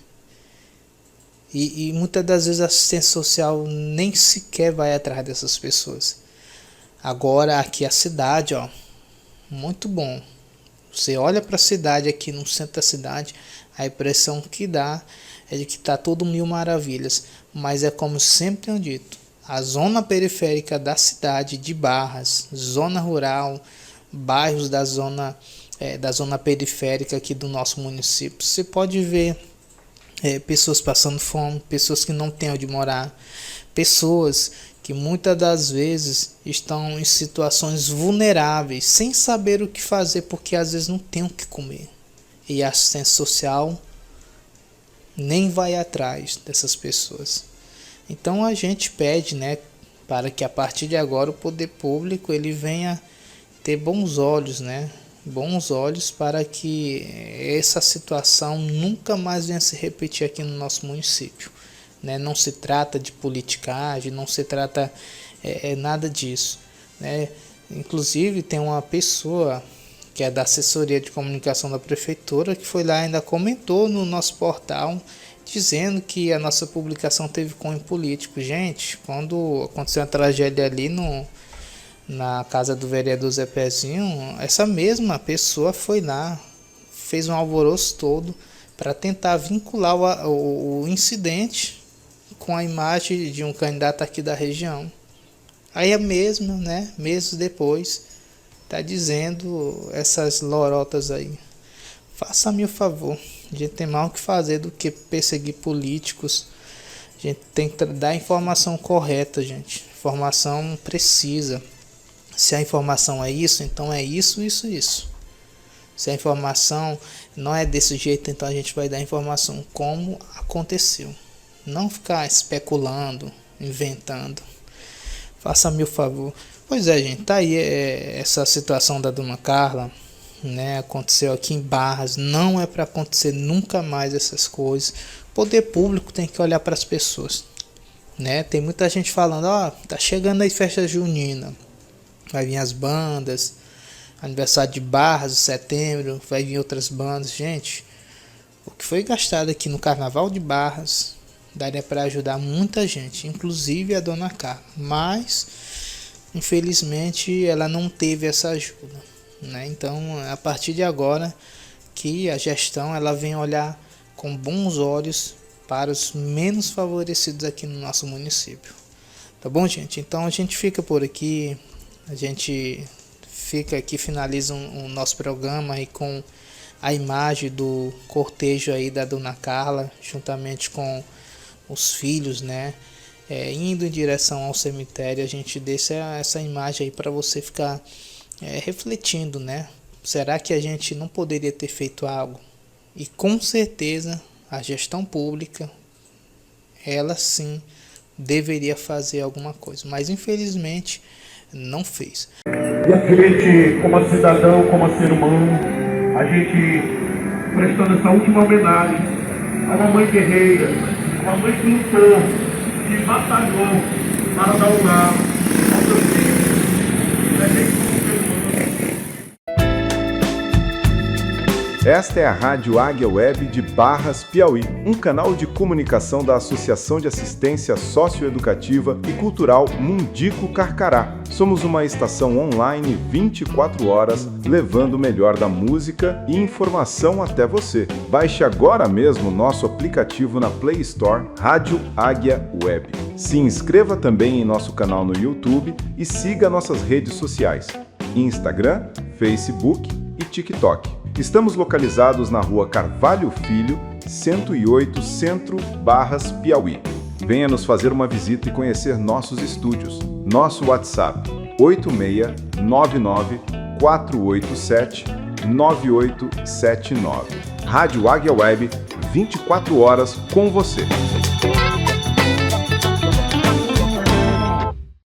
E muitas das vezes a assistência social nem sequer vai atrás dessas pessoas. Agora aqui a cidade, ó, muito bom. Você olha para a cidade aqui no centro da cidade, a impressão que dá é de que está tudo mil maravilhas. Mas é como sempre tenho dito, a zona periférica da cidade de Barras, zona rural, bairros da zona periférica aqui do nosso município, você pode ver pessoas passando fome, pessoas que não têm onde morar, pessoas que muitas das vezes estão em situações vulneráveis, sem saber o que fazer, porque às vezes não tem o que comer. E a assistência social nem vai atrás dessas pessoas. Então a gente pede, né, para que a partir de agora o poder público ele venha ter bons olhos, né? Bons olhos para que essa situação nunca mais venha se repetir aqui no nosso município, né? Não se trata de politicagem, não se trata nada disso, né? Inclusive tem uma pessoa que é da assessoria de comunicação da prefeitura que foi lá e ainda comentou no nosso portal dizendo que a nossa publicação teve cunho político. Gente, quando aconteceu a tragédia ali na casa do vereador Zé Pezinho, essa mesma pessoa foi lá, fez um alvoroço todo para tentar vincular o incidente com a imagem de um candidato aqui da região. Aí a mesma, né, meses depois, tá dizendo essas lorotas aí. Faça-me o favor, a gente tem mais o que fazer do que perseguir políticos. A gente tem que dar a informação correta, gente, informação precisa. Se a informação é isso, então é isso. Se a informação não é desse jeito, então a gente vai dar a informação como aconteceu. Não ficar especulando, inventando. Faça-me o favor. Pois é, gente, tá aí essa situação da Dona Carla, né? Aconteceu aqui em Barras, não é para acontecer nunca mais essas coisas. O poder público tem que olhar para as pessoas, né? Tem muita gente falando, tá chegando aí festa junina. Vai vir as bandas, aniversário de Barras, de setembro, vai vir outras bandas. Gente, o que foi gastado aqui no Carnaval de Barras daria para ajudar muita gente, inclusive a Dona Carla. Mas, infelizmente, ela não teve essa ajuda, né? Então, a partir de agora, que a gestão ela vem olhar com bons olhos para os menos favorecidos aqui no nosso município. Tá bom, gente? Então, a gente fica por aqui. A gente fica aqui, finaliza o nosso programa aí com a imagem do cortejo aí da Dona Carla, juntamente com os filhos, né? Indo em direção ao cemitério. A gente deixa essa imagem aí para você ficar refletindo, né? Será que a gente não poderia ter feito algo? E com certeza a gestão pública, ela sim deveria fazer alguma coisa, mas infelizmente não fez. E a gente, como cidadão, como ser humano, a gente prestando essa última homenagem a uma mãe guerreira, uma mãe que lutou, que batalhou para dar um lar ao seu filho. Esta é a Rádio Águia Web de Barras, Piauí, um canal de comunicação da Associação de Assistência Socioeducativa e Cultural Mundico Carcará. Somos uma estação online 24 horas, levando o melhor da música e informação até você. Baixe agora mesmo nosso aplicativo na Play Store, Rádio Águia Web. Se inscreva também em nosso canal no YouTube e siga nossas redes sociais, Instagram, Facebook e TikTok. Estamos localizados na Rua Carvalho Filho, 108 Centro, Barras, Piauí. Venha nos fazer uma visita e conhecer nossos estúdios. Nosso WhatsApp 8699-487-9879. Rádio Águia Web, 24 horas com você.